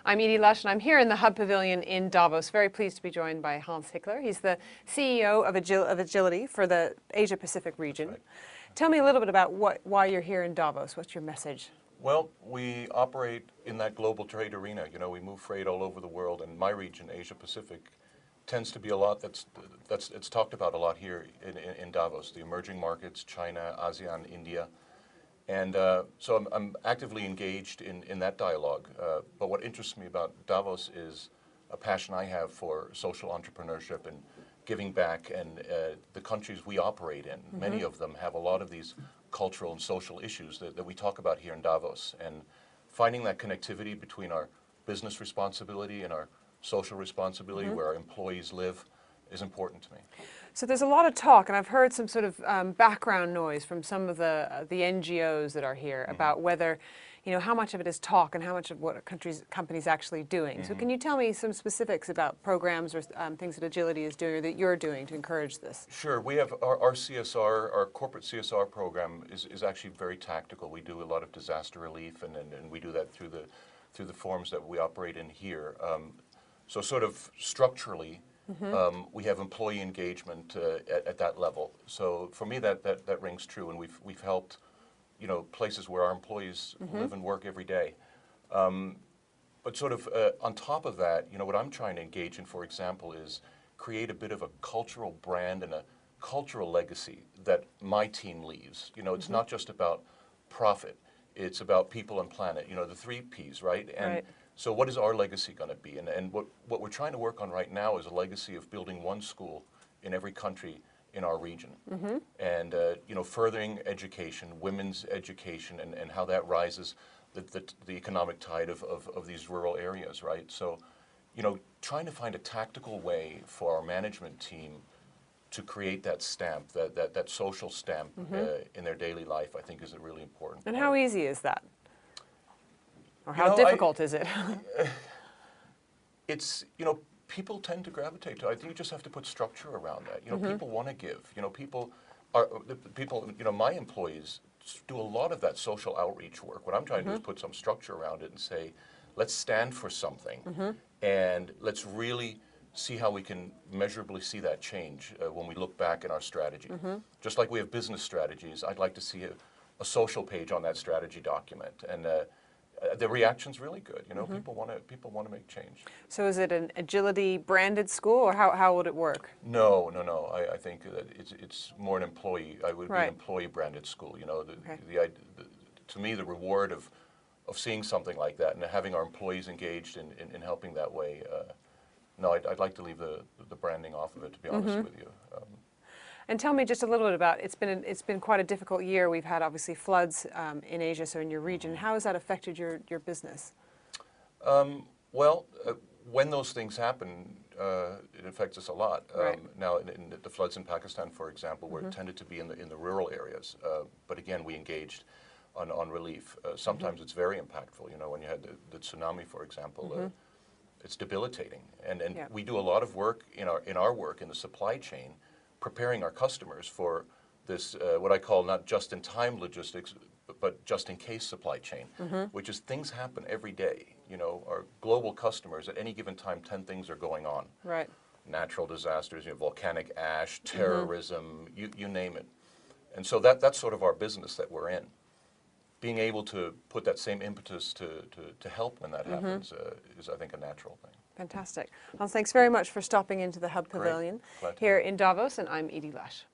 I'm Edie Lush, and I'm here in the Hub Pavilion in Davos. Very pleased to be joined by Hans Hickler. He's the CEO of Agility for the Asia-Pacific region. Right. Tell me a little bit about why you're here in Davos. What's your message? Well, we operate in that global trade arena. You know, we move freight all over the world, and my region, Asia-Pacific, tends to be a lot it's talked about a lot here in Davos. The emerging markets, China, ASEAN, India. And so I'm actively engaged in that dialogue. But what interests me about Davos is a passion I have for social entrepreneurship and giving back. And the countries we operate in, many of them have a lot of these cultural and social issues that we talk about here in Davos. And finding that connectivity between our business responsibility and our social responsibility, where our employees live, is important to me. So there's a lot of talk, and I've heard some sort of background noise from some of the NGOs that are here about whether, you know, how much of it is talk and how much of what companies actually doing. So can you tell me some specifics about programs or things that Agility is doing or that you're doing to encourage this? Sure. We have our CSR, our corporate CSR program is actually very tactical. We do a lot of disaster relief, and we do that through the forums that we operate in here. So sort of structurally, we have employee engagement at that level. So for me, that rings true, and we've helped, you know, places where our employees live and work every day. But sort of on top of that, you know, what I'm trying to engage in, for example, is create a bit of a cultural brand and a cultural legacy that my team leaves. You know, it's not just about profit; it's about people and planet. You know, the 3 Ps, right? And so what is our legacy going to be? And what we're trying to work on right now is a legacy of building one school in every country in our region. And, you know, furthering education, women's education, and how that rises the economic tide of these rural areas, right? So, you know, trying to find a tactical way for our management team to create that stamp, that social stamp in their daily life, I think is a really important And part. how easy is that? Or how difficult is it? It's, you know, people tend to gravitate to it. I think you just have to put structure around that. You know, people want to give. You know, you know, my employees do a lot of that social outreach work. What I'm trying to do is put some structure around it and say, let's stand for something, and let's really see how we can measurably see that change when we look back in our strategy. Just like we have business strategies, I'd like to see a social page on that strategy document. And the reaction's really good. You know, people want to make change. So is it an Agility branded school, or how would it work? No. I think that it's more an employee. I would be an employee branded school. You know, to me, the reward of seeing something like that and having our employees engaged in helping that way. No, I'd like to leave the branding off of it, to be honest with you. And tell me just a little bit about, it's been quite a difficult year. We've had obviously floods in Asia, so in your region. How has that affected your business? Well, when those things happen, it affects us a lot. Now, in the floods in Pakistan, for example, where it tended to be in the rural areas, but again, we engaged on relief. Sometimes it's very impactful. You know, when you had the tsunami, for example, it's debilitating. And we do a lot of work in our work in the supply chain, preparing our customers for this, what I call not just-in-time logistics, but just-in-case supply chain, which is things happen every day. You know, our global customers, at any given time, 10 things are going on. Right. Natural disasters, you know, volcanic ash, terrorism, you name it. And so that's sort of our business that we're in. Being able to put that same impetus to help when that happens is, I think, a natural thing. Fantastic. Well, thanks very much for stopping into the Hub Pavilion here in Davos, and I'm Edie Lush.